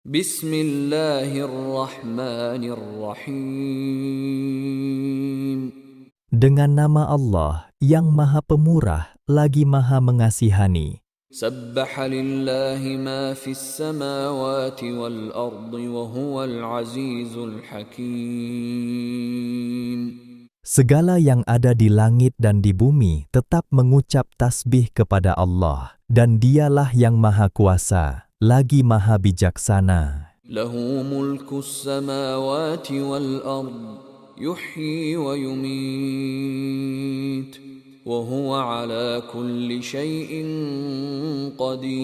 Bismillahirrahmanirrahim. Dengan nama Allah yang Maha Pemurah lagi Maha Mengasihani. Sabbaha lillahi ma fis samawati wal ardi wa huwal azizul hakim. Segala yang ada di langit dan di bumi tetap mengucap tasbih kepada Allah, dan Dialah yang Maha Kuasa, lagi Maha Bijaksana. Lahu mulkus samawati wal ardi, yuhyi wa yumit, wa huwa ala kulli syai'in qadir.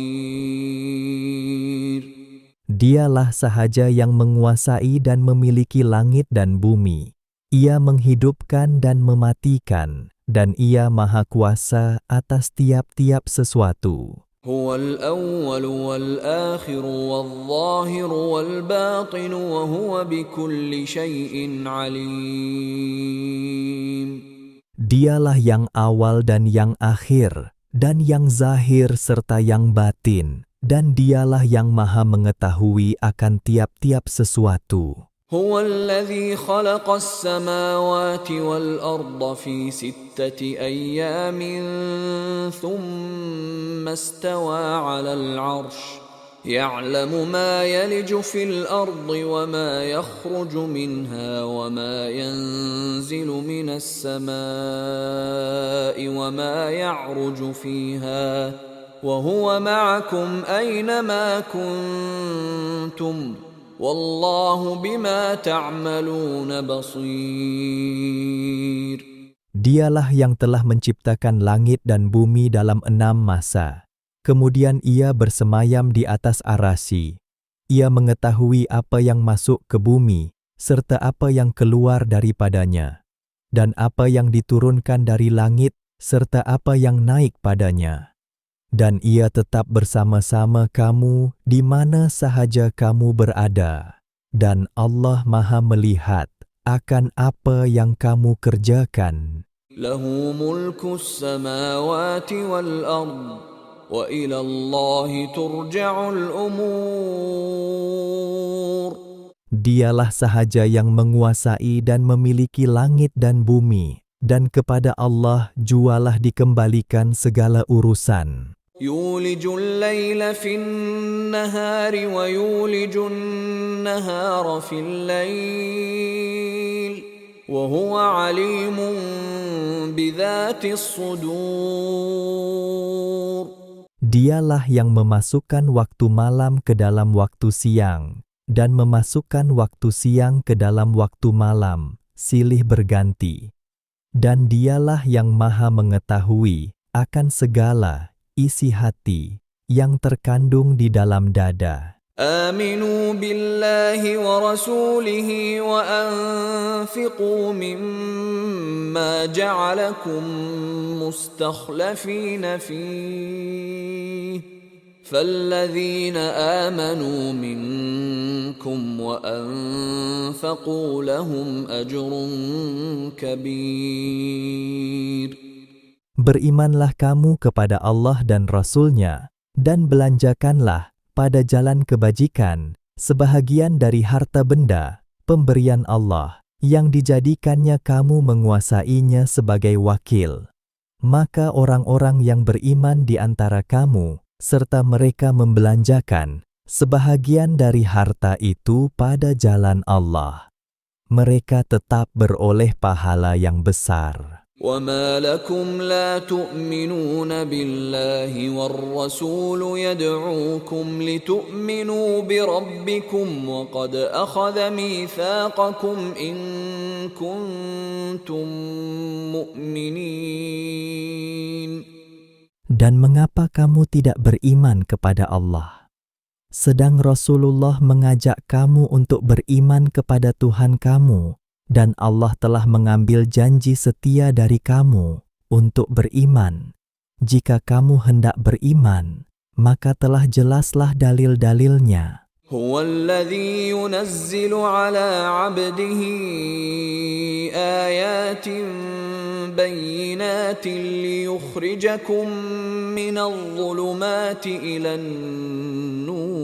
Dialah sahaja yang menguasai dan memiliki langit dan bumi. Ia menghidupkan dan mematikan, dan Ia Maha Kuasa atas tiap-tiap sesuatu. Huwal awwal wal akhir wal zahir wal batin wa huwa bikulli syai'in alim. Dialah yang awal dan yang akhir, dan yang zahir serta yang batin, dan Dialah yang Maha mengetahui akan tiap-tiap sesuatu. هو الذي خلق السماوات والأرض في 6 أيام ثم استوى على العرش يعلم ما يلج في الأرض وما يخرج منها وما ينزل من السماء وما يعرج فيها وهو معكم أينما كنتم Wallahu bima ta'maluna basir. Dialah yang telah menciptakan langit dan bumi dalam 6 masa. Kemudian Ia bersemayam di atas arasy. Ia mengetahui apa yang masuk ke bumi, serta apa yang keluar daripadanya, dan apa yang diturunkan dari langit, serta apa yang naik padanya. Dan Ia tetap bersama-sama kamu di mana sahaja kamu berada. Dan Allah Maha melihat akan apa yang kamu kerjakan. Lahu mulkus samawati wal ard, wa ila Allahi turja'ul umur. Dialah sahaja yang menguasai dan memiliki langit dan bumi, dan kepada Allah jualah dikembalikan segala urusan. يولج الليل في النهار ويولج النهار في الليل وهو عليم بذات الصدور. Dialah yang memasukkan waktu malam ke dalam waktu siang, dan memasukkan waktu siang ke dalam waktu malam, silih berganti. Dan Dialah yang Maha mengetahui akan segala isi hati yang terkandung di dalam dada. Aminu billahi wa rasulihi wa anfiqu mimma ja'alakum mustakhlafina fihi. فالذين آمنوا منكم وأنفقوا لهم أجر كبير. Berimanlah kamu kepada Allah dan Rasul-Nya, dan belanjakanlah pada jalan kebajikan sebahagian dari harta benda, pemberian Allah, yang dijadikannya kamu menguasainya sebagai wakil. Maka orang-orang yang beriman di antara kamu, serta mereka membelanjakan sebahagian dari harta itu pada jalan Allah, mereka tetap beroleh pahala yang besar. وَمَا لَكُمْ لَا تُؤْمِنُونَ بِاللَّهِ وَالرَّسُولُ يَدْعُوكُمْ لِتُؤْمِنُوا بِرَبِّكُمْ وَقَدْ أَخَذَ مِيثَاقَكُمْ إِن كُنتُم مُّؤْمِنِينَ. Dan mengapa kamu tidak beriman kepada Allah? Sedang Rasulullah mengajak kamu untuk beriman kepada Tuhan kamu, dan Allah telah mengambil janji setia dari kamu untuk beriman. Jika kamu hendak beriman, maka telah jelaslah dalil-dalilnya. هو الذي ينزل على عبده آيات بينات ليخرجكم من الظلمات إلى النور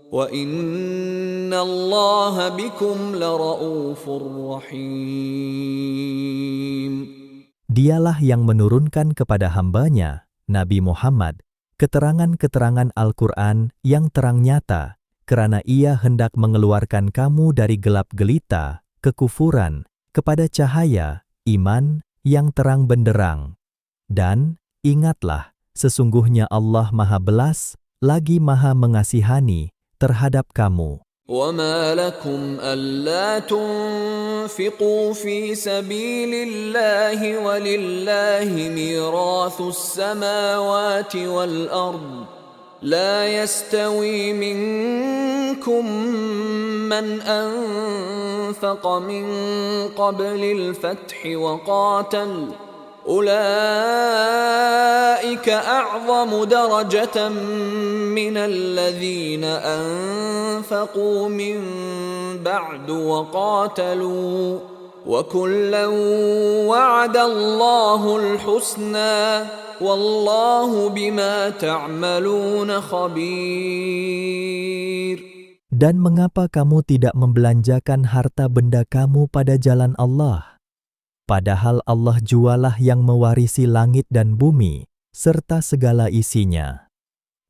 وَإِنَّ اللَّهَ بِكُمْ لَرَءُوفٌ رَحِيمٌ. Dialah yang menurunkan kepada hambanya, Nabi Muhammad, keterangan-keterangan Al-Quran yang terang nyata, kerana ia hendak mengeluarkan kamu dari gelap gelita, kekufuran, kepada cahaya, iman, yang terang benderang. Dan, ingatlah, sesungguhnya Allah Maha Belas, lagi Maha Mengasihani, terhadap kamu. وَمَا لَكُمْ أَلَّا تُنْفِقُوا فِي سَبِيلِ اللَّهِ وَلِلَّهِ مِيرَاثُ السَّمَاوَاتِ وَالْأَرْضِ لَا يَسْتَوِي مِنْكُمْ مَنْ أَنْفَقَ مِنْ قَبْلِ الْفَتْحِ وَقَاتَلَ أُولَئِكَ أَعْظَمُ دَرَجَةً مِنَ الَّذِينَ أَنْفَقُوا مِنْ بَعْدُ وَقَاتَلُوا وَكُلًّا وَعَدَ اللَّهُ الْحُسْنَى وَاللَّهُ بِمَا تَعْمَلُونَ خَبِيرٌ. Dan mengapa kamu tidak membelanjakan harta benda kamu pada jalan Allah? Padahal Allah jualah yang mewarisi langit dan bumi, serta segala isinya.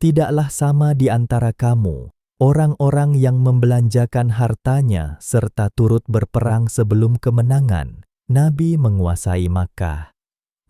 Tidaklah sama di antara kamu, orang-orang yang membelanjakan hartanya serta turut berperang sebelum kemenangan, Nabi menguasai Makkah.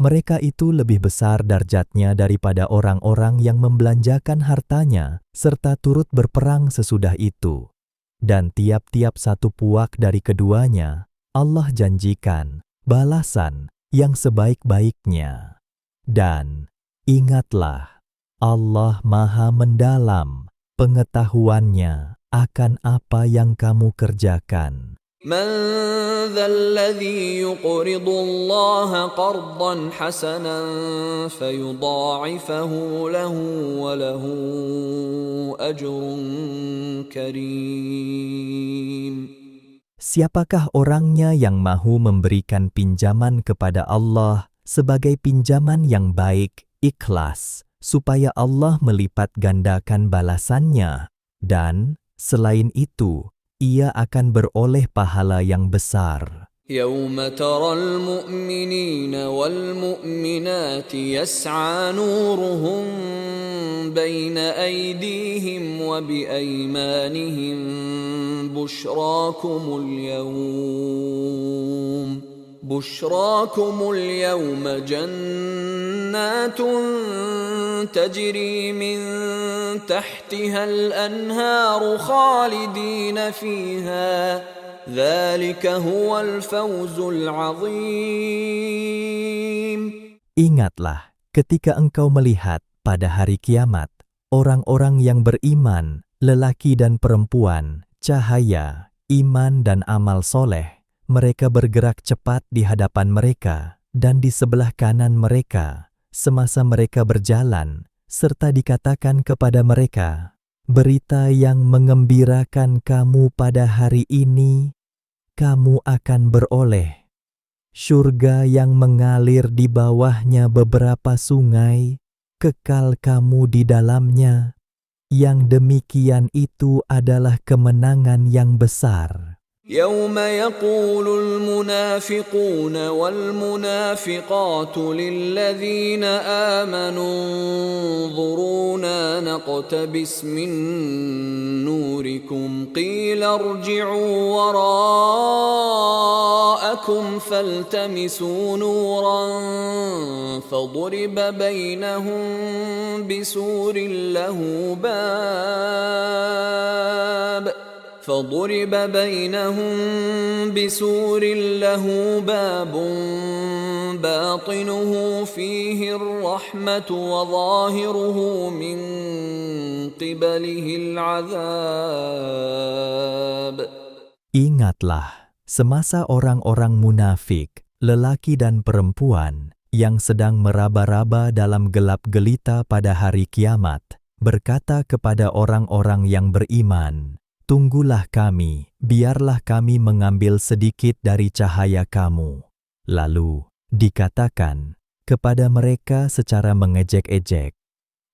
Mereka itu lebih besar darjatnya daripada orang-orang yang membelanjakan hartanya serta turut berperang sesudah itu. Dan tiap-tiap satu puak dari keduanya, Allah janjikan balasan yang sebaik-baiknya. Dan ingatlah, Allah Maha mendalam pengetahuannya akan apa yang kamu kerjakan. مَنْ ذَا الَّذِي يُقْرِضُ اللَّهَ قَرْضًا حَسَنًا فَيُضَاعِفَهُ لَهُ وَلَهُ أَجْرٌ كَرِيمٌ. Siapakah orangnya yang mahu memberikan pinjaman kepada Allah sebagai pinjaman yang baik, ikhlas, supaya Allah melipat gandakan balasannya, dan, selain itu, ia akan beroleh pahala yang besar. يَوْمَ تَرَى الْمُؤْمِنِينَ وَالْمُؤْمِنَاتِ يَسْعَى نُورُهُم بَيْنَ أَيْدِيهِمْ وَبِأَيْمَانِهِمْ بُشْرَاكُمُ الْيَوْمَ جَنَّاتٌ تَجْرِي مِن تَحْتِهَا الْأَنْهَارُ خَالِدِينَ فِيهَا ذَلِكَ هُوَ الْفَوْزُ الْعَظِيمُ. Ingatlah, ketika engkau melihat pada hari kiamat, orang-orang yang beriman, lelaki dan perempuan, cahaya, iman dan amal soleh, mereka bergerak cepat di hadapan mereka dan di sebelah kanan mereka, semasa mereka berjalan, serta dikatakan kepada mereka, berita yang mengembirakan kamu pada hari ini, kamu akan beroleh syurga yang mengalir di bawahnya beberapa sungai, kekal kamu di dalamnya. Yang demikian itu adalah kemenangan yang besar. يَوْمَ يَقُولُ الْمُنَافِقُونَ وَالْمُنَافِقَاتُ لِلَّذِينَ آمَنُوا انظُرُونَا نَقْتَبِسْ مِن نُّورِكُمْ قِيلَ ارْجِعُوا وَرَاءَكُمْ فَالْتَمِسُوا نُورًا فَضُرِبَ بَيْنَهُم بِسُورٍ له باب باطنه فيه الرحمة وظاهره من قبله العذاب. Ingatlah, semasa orang-orang munafik, lelaki dan perempuan, yang sedang meraba-raba dalam gelap gelita pada hari kiamat, berkata kepada orang-orang yang beriman, tunggulah kami, biarlah kami mengambil sedikit dari cahaya kamu. Lalu, dikatakan kepada mereka secara mengejek-ejek,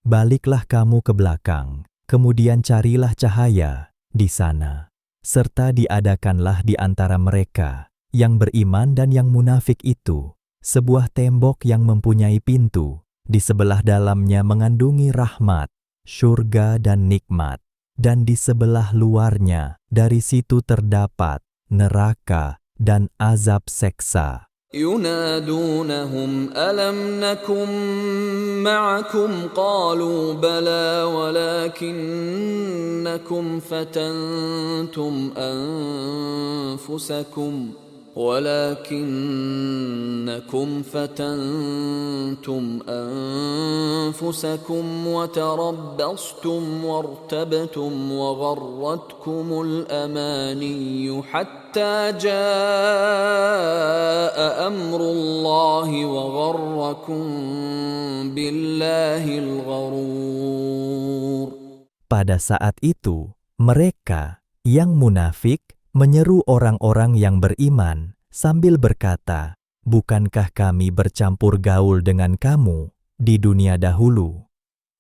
baliklah kamu ke belakang, kemudian carilah cahaya di sana, serta diadakanlah di antara mereka yang beriman dan yang munafik itu sebuah tembok yang mempunyai pintu, di sebelah dalamnya mengandungi rahmat, syurga dan nikmat, dan di sebelah luarnya dari situ terdapat neraka dan azab seksa. ينادونهم ألم نكن معكم قالوا بلى ولكنكم فتنتم أنفسكم وتربصتم وارتبتم وغرتكم الأماني حتى جاء أمر الله وغركم بالله الغرور. Pada saat itu, mereka yang munafik menyeru orang-orang yang beriman sambil berkata, "Bukankah kami bercampur gaul dengan kamu di dunia dahulu?"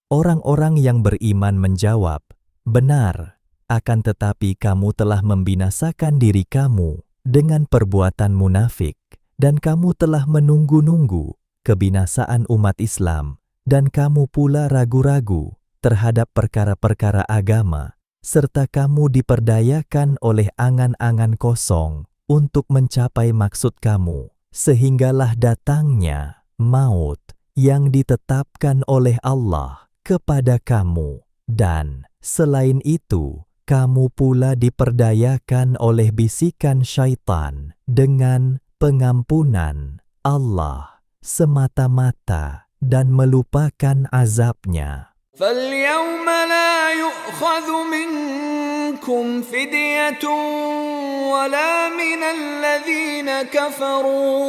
Orang-orang yang beriman menjawab, "Benar, akan tetapi kamu telah membinasakan diri kamu dengan perbuatan munafik, dan kamu telah menunggu-nunggu kebinasaan umat Islam, dan kamu pula ragu-ragu terhadap perkara-perkara agama, serta kamu diperdayakan oleh angan-angan kosong untuk mencapai maksud kamu, sehinggalah datangnya maut yang ditetapkan oleh Allah kepada kamu, dan selain itu, kamu pula diperdayakan oleh bisikan syaitan dengan pengampunan Allah semata-mata dan melupakan azabnya. فَالْيَوْمَ لَا يُؤْخَذُ مِنْكُمْ فِدْيَةٌ وَلَا مِنَ الَّذِينَ كَفَرُوا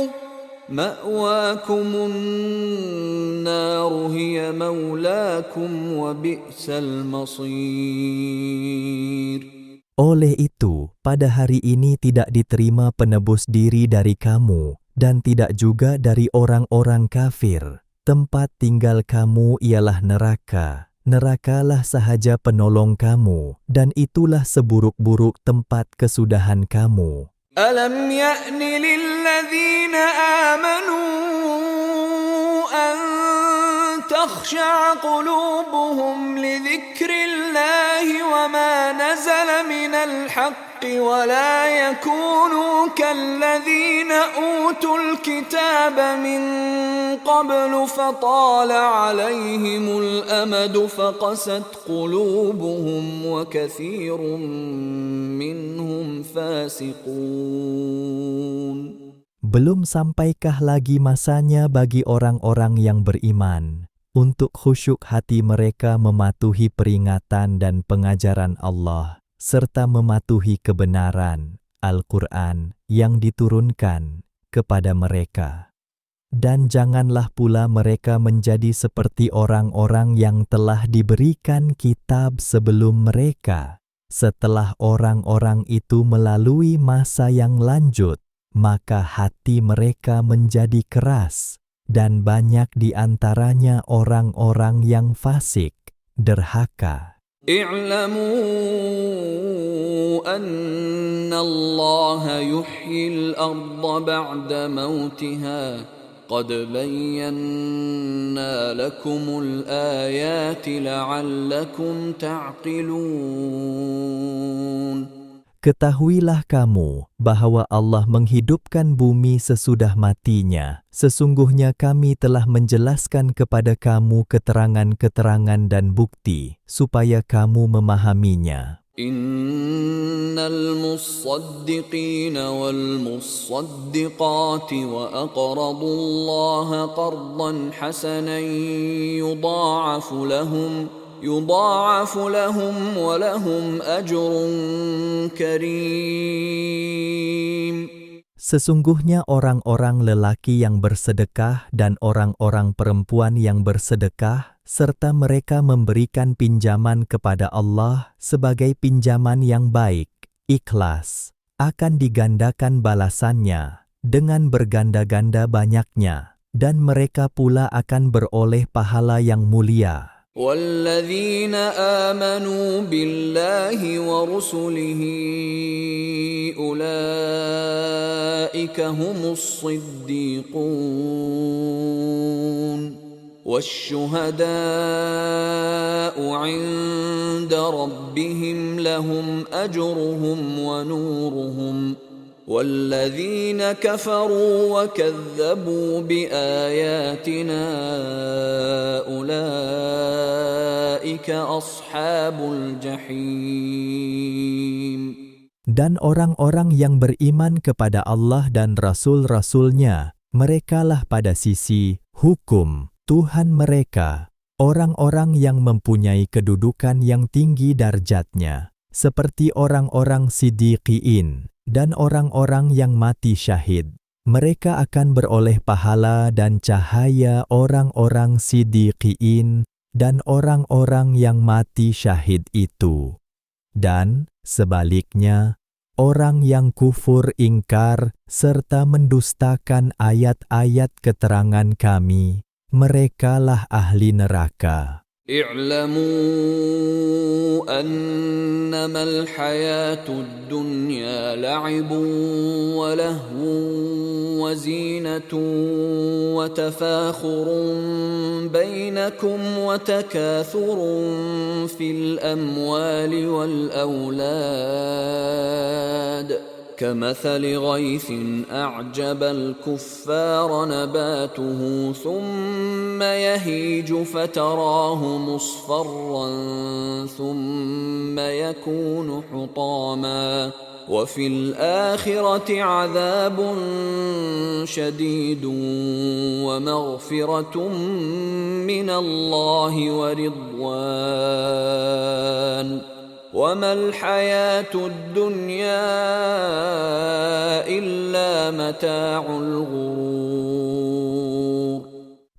مَأْوَاكُمُ النَّارُ هِيَ مَوْلَاكُمْ وَبِئْسَ الْمَصِيرُ. Oleh itu, pada hari ini tidak diterima penebus diri dari kamu dan tidak juga dari orang-orang kafir. Tempat tinggal kamu ialah neraka. Nerakalah sahaja penolong kamu, dan itulah seburuk-buruk tempat kesudahan kamu. Alam ya'ni lilladzina amanu an takhsha'a qulubuhum li dzikrillahi wa ma nazala minal haqqi wa la yakunu kalladzina utul kitaba min qablu fatala 'alaihimul amadu faqasat qulubuhum wa katsirun minhum fasiqun. Belum sampaikah lagi masanya bagi orang-orang yang beriman untuk khusyuk hati mereka mematuhi peringatan dan pengajaran Allah serta mematuhi kebenaran Al-Quran yang diturunkan kepada mereka. Dan janganlah pula mereka menjadi seperti orang-orang yang telah diberikan kitab sebelum mereka. Setelah orang-orang itu melalui masa yang lanjut, maka hati mereka menjadi keras, dan banyak di antaranya orang-orang yang fasik, derhaka. اعلموا أن الله يحيي الأرض بعد موتها قد بينا لكم الآيات لعلكم تعقلون. Ketahuilah kamu bahwa Allah menghidupkan bumi sesudah matinya. Sesungguhnya kami telah menjelaskan kepada kamu keterangan-keterangan dan bukti, supaya kamu memahaminya. Innal musaddiqina wal musaddiqati wa aqradullaha qardan hasanan yudha'afu lahum wa lahum ajrun karim. Sesungguhnya orang-orang lelaki yang bersedekah dan orang-orang perempuan yang bersedekah, serta mereka memberikan pinjaman kepada Allah sebagai pinjaman yang baik, ikhlas, akan digandakan balasannya dengan berganda-ganda banyaknya, dan mereka pula akan beroleh pahala yang mulia. والذين آمنوا بالله ورسله أولئك هم الصديقون والشهداء عند ربهم لهم أجرهم ونورهم والذين كفروا وكذبوا بآياتنا أولئك أصحاب الجحيم. Dan orang-orang yang beriman kepada Allah dan Rasul-Rasulnya, merekalah pada sisi hukum Tuhan mereka, orang-orang yang mempunyai kedudukan yang tinggi darjatnya, seperti orang-orang siddiqin dan orang-orang yang mati syahid. Mereka akan beroleh pahala dan cahaya orang-orang siddiqin dan orang-orang yang mati syahid itu. Dan sebaliknya, orang yang kufur ingkar serta mendustakan ayat-ayat keterangan kami, merekalah ahli neraka. اعلموا أنما الحياة الدنيا لعب ولهو وزينة وتفاخر بينكم وتكاثر في الأموال والأولاد كمثل غيث أعجب الكفار نباته ثم يهيج فتراه مصفرا ثم يكون حطاما وفي الآخرة عذاب شديد ومغفرة من الله ورضوان وما الحياة الدنيا إلا متاع الغرور.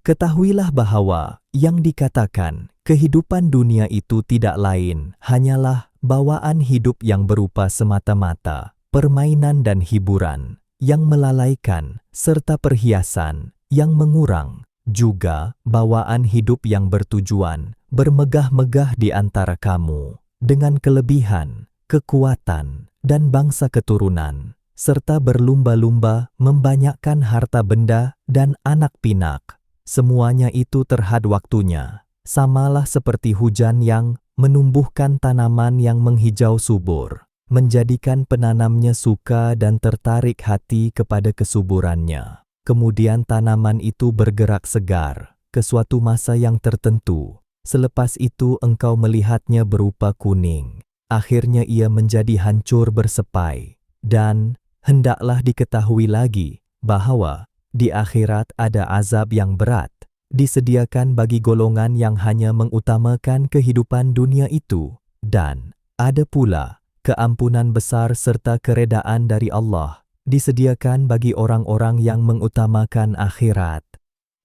Ketahuilah bahwa yang dikatakan kehidupan dunia itu tidak lain hanyalah bawaan hidup yang berupa semata-mata permainan dan hiburan yang melalaikan serta perhiasan yang mengurang, juga bawaan hidup yang bertujuan bermegah-megah di antara kamu dengan kelebihan, kekuatan, dan bangsa keturunan, serta berlumba-lumba membanyakkan harta benda dan anak pinak. Semuanya itu terhad waktunya, samalah seperti hujan yang menumbuhkan tanaman yang menghijau subur, menjadikan penanamnya suka dan tertarik hati kepada kesuburannya. Kemudian tanaman itu bergerak segar ke suatu masa yang tertentu. Selepas itu engkau melihatnya berupa kuning. Akhirnya ia menjadi hancur bersepai. Dan hendaklah diketahui lagi bahwa di akhirat ada azab yang berat, disediakan bagi golongan yang hanya mengutamakan kehidupan dunia itu. Dan ada pula keampunan besar serta keredaan dari Allah, disediakan bagi orang-orang yang mengutamakan akhirat.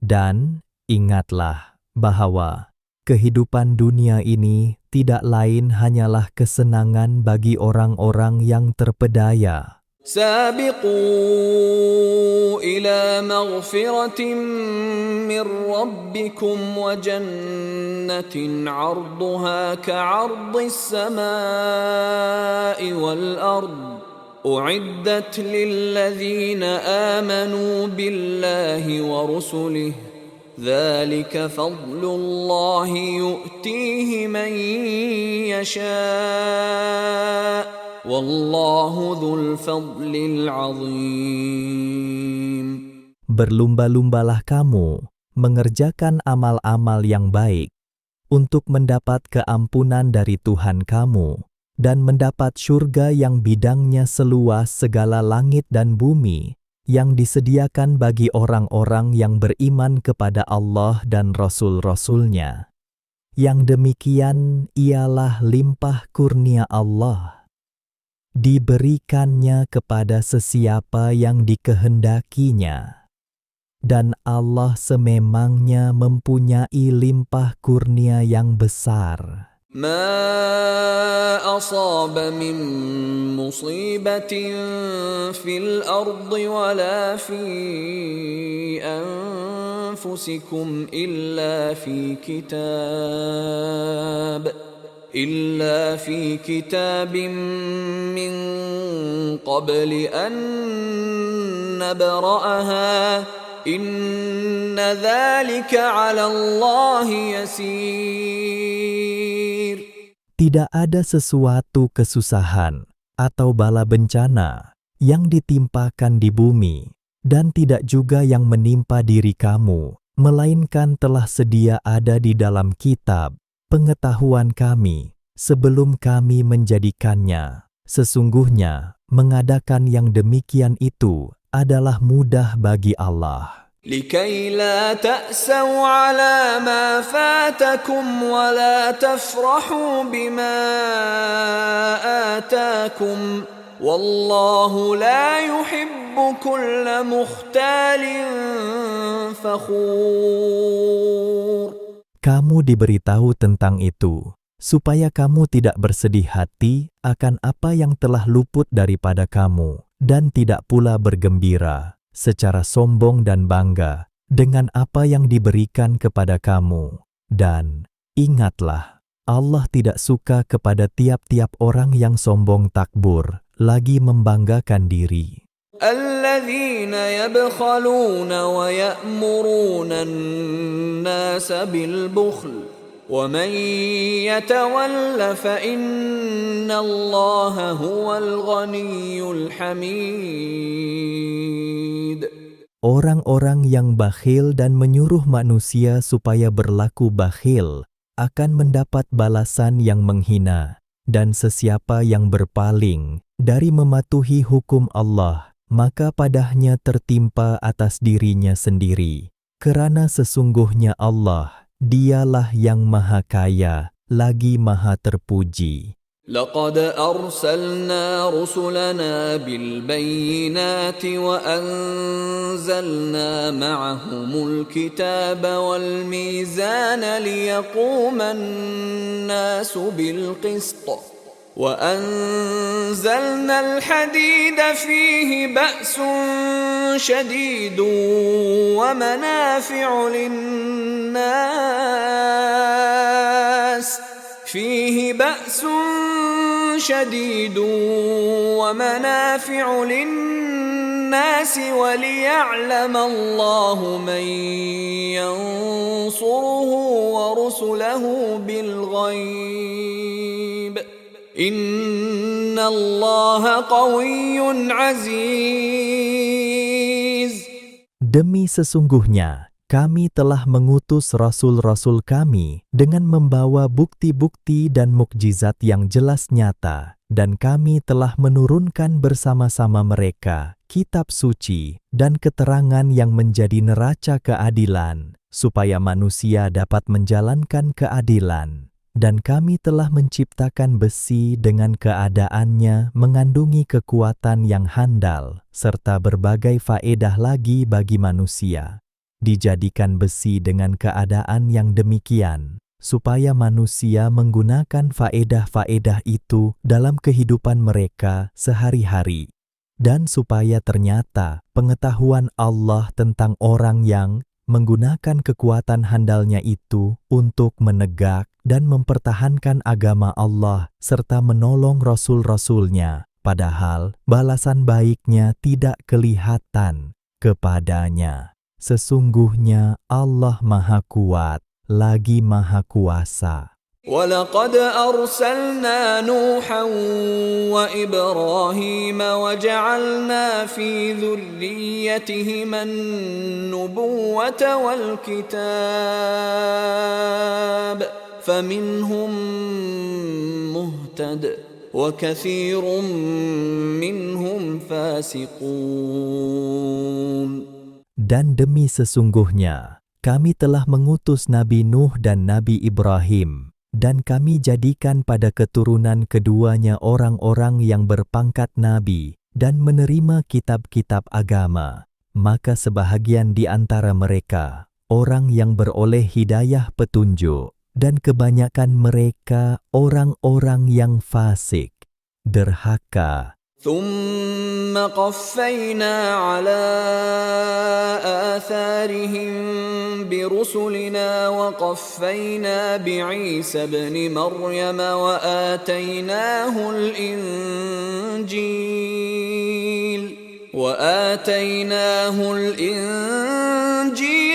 Dan ingatlah bahwa kehidupan dunia ini tidak lain hanyalah kesenangan bagi orang-orang yang terpedaya. سابقوا إلى مغفرة من ربكم وجنة عرضها كعرض السماء والأرض أعدت للذين آمنوا بالله ورسله ذلك فضل الله يؤتيه من يشاء والله ذو الفضل العظيم. Berlumba-lumbalah kamu mengerjakan amal-amal yang baik untuk mendapat keampunan dari Tuhan kamu dan mendapat syurga yang bidangnya seluas segala langit dan bumi, yang disediakan bagi orang-orang yang beriman kepada Allah dan Rasul-Rasulnya. Yang demikian ialah limpah kurnia Allah. Diberikannya kepada sesiapa yang dikehendakinya. Dan Allah sememangnya mempunyai limpah kurnia yang besar. ما أصاب من مصيبة في الأرض ولا في أنفسكم إلا في كتاب من قبل أن نبرأها إن ذلك على الله يسير. Tidak ada sesuatu kesusahan atau bala bencana yang ditimpakan di bumi, dan tidak juga yang menimpa diri kamu, melainkan telah sedia ada di dalam kitab pengetahuan kami sebelum kami menjadikannya. Sesungguhnya, mengadakan yang demikian itu adalah mudah bagi Allah. لكي لا تأسوا على ما فاتكم ولا تفرحوا بما آتاكم والله لا يحب كل مختال فخور. Kamu diberitahu tentang itu, supaya kamu tidak bersedih hati akan apa yang telah luput daripada kamu, dan tidak pula bergembira secara sombong dan bangga dengan apa yang diberikan kepada kamu. Dan ingatlah, Allah tidak suka kepada tiap-tiap orang yang sombong takbur, lagi membanggakan diri. الذين يبخلون ويأمرون الناس بالبخل ومن يتول فإن الله هو الغني الحميد. Orang-orang yang bakhil dan menyuruh manusia supaya berlaku bakhil akan mendapat balasan yang menghina, dan sesiapa yang berpaling dari mematuhi hukum Allah, maka padanya tertimpa atas dirinya sendiri, kerana sesungguhnya Allah, dialah yang maha kaya, lagi maha terpuji. لقد أرسلنا رسلنا بالبينات وأنزلنا معهم الكتاب والميزان ليقوم الناس بالقسط وأنزلنا الحديد فيه بأس شديد ومنافع للناس وليعلم الله من ينصره ورسله بالغيب إن الله قوي عزيز. Demi sesungguhnya, kami telah mengutus rasul-rasul kami dengan membawa bukti-bukti dan mukjizat yang jelas nyata, dan kami telah menurunkan bersama-sama mereka kitab suci dan keterangan yang menjadi neraca keadilan, supaya manusia dapat menjalankan keadilan. Dan kami telah menciptakan besi dengan keadaannya mengandungi kekuatan yang handal, serta berbagai faedah lagi bagi manusia. Dijadikan besi dengan keadaan yang demikian, supaya manusia menggunakan faedah-faedah itu dalam kehidupan mereka sehari-hari, dan supaya ternyata pengetahuan Allah tentang orang yang menggunakan kekuatan handalnya itu untuk menegak dan mempertahankan agama Allah serta menolong rasul-rasulnya, padahal balasan baiknya tidak kelihatan kepadanya. Sesungguhnya Allah Maha Kuat, lagi Maha Kuasa. وَلَقَدْ أَرْسَلْنَا نُوحًا وَإِبْرَاهِيمَ وَجَعَلْنَا فِي ذُرِّيَّتِهِمَا النُّبُوَّةَ وَالْكِتَابَ فَمِنْهُم مُّهْتَدٍ وَكَثِيرٌ مِّنْهُمْ فَاسِقُونَ. Dan demi sesungguhnya, kami telah mengutus Nabi Nuh dan Nabi Ibrahim, dan kami jadikan pada keturunan keduanya orang-orang yang berpangkat nabi dan menerima kitab-kitab agama. Maka sebahagian di antara mereka, orang yang beroleh hidayah petunjuk, dan kebanyakan mereka orang-orang yang fasik, derhaka. ثم قفينا على آثارهم برسلنا وقفينا بعيسى ابن مريم وآتيناه الإنجيل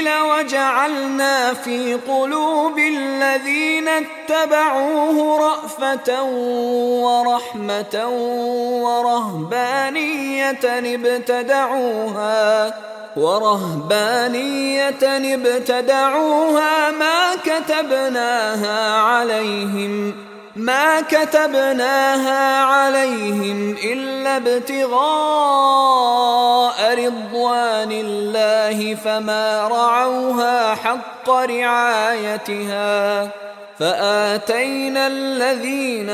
وجعلنا في قلوب الذين اتبعوه رأفة ورحمة ورهبانية ابتدعوها ما كتبناها عليهم إلا ابتغاء رضوان الله فما رعوها حق رعايتها فآتينا الذين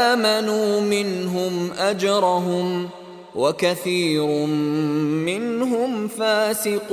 آمنوا منهم أجرهم وكثير منهم فاسقون.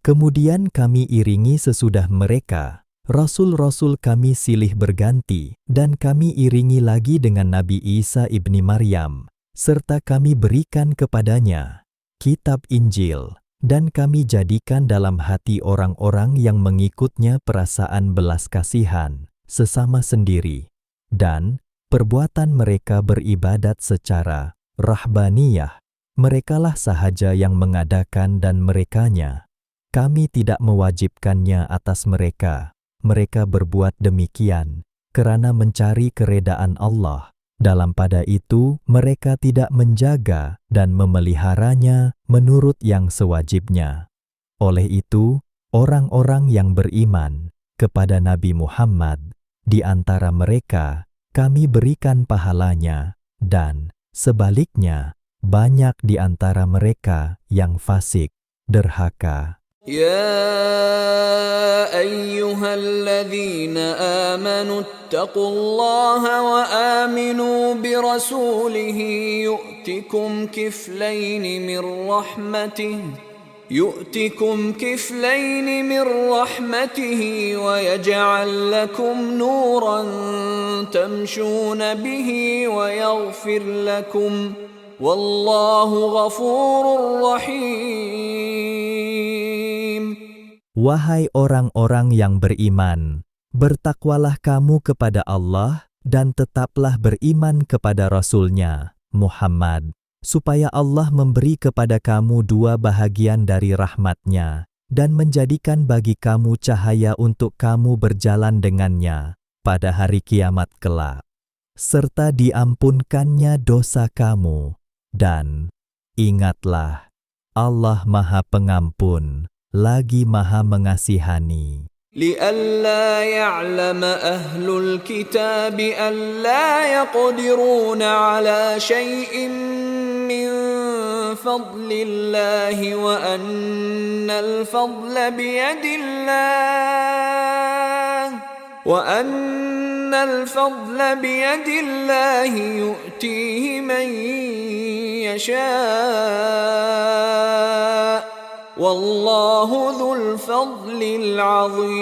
Kemudian kami iringi sesudah mereka. Rasul-rasul kami silih berganti, dan kami iringi lagi dengan Nabi Isa ibni Maryam, serta kami berikan kepadanya kitab Injil, dan kami jadikan dalam hati orang-orang yang mengikutnya perasaan belas kasihan, sesama sendiri, dan perbuatan mereka beribadat secara rahbaniyah. Merekalah sahaja yang mengadakan dan merekanya. Kami tidak mewajibkannya atas mereka. Mereka berbuat demikian kerana mencari keredaan Allah. Dalam pada itu, mereka tidak menjaga dan memeliharanya menurut yang sewajibnya. Oleh itu, orang-orang yang beriman kepada Nabi Muhammad, di antara mereka, kami berikan pahalanya, dan sebaliknya, banyak di antara mereka yang fasik, derhaka. يا أيها الذين آمنوا اتقوا الله وآمنوا برسوله يؤتكم كفلين من رحمته ويجعل لكم نورا تمشون به ويغفر لكم والله غفور رحيم. Wahai orang-orang yang beriman, bertakwalah kamu kepada Allah dan tetaplah beriman kepada Rasul-Nya, Muhammad, supaya Allah memberi kepada kamu dua bahagian dari rahmat-Nya dan menjadikan bagi kamu cahaya untuk kamu berjalan dengannya pada hari kiamat kelak, serta diampunkannya dosa kamu. Dan ingatlah, Allah Maha Pengampun, lagi Maha Mengasihani. لئلا يعلم أهل الكتاب ألا يقدرون على شيء من فضل الله وأن الفضل بيد الله يؤتيه من يشاء والله ذو الفضل العظيم.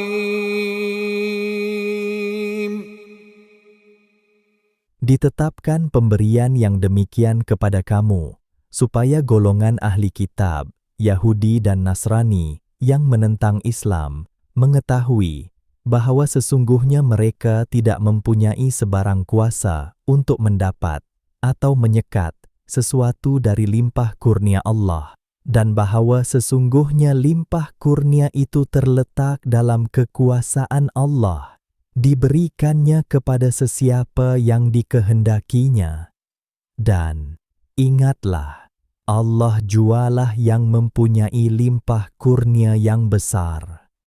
Ditetapkan pemberian yang demikian kepada kamu, supaya golongan ahli kitab, Yahudi dan Nasrani, yang menentang Islam, mengetahui bahwa sesungguhnya mereka tidak mempunyai sebarang kuasa untuk mendapat atau menyekat sesuatu dari limpah kurnia Allah, dan bahwa sesungguhnya limpah kurnia itu terletak dalam kekuasaan Allah, diberikannya kepada sesiapa yang dikehendakinya. Dan ingatlah, Allah jualah yang mempunyai limpah kurnia yang besar.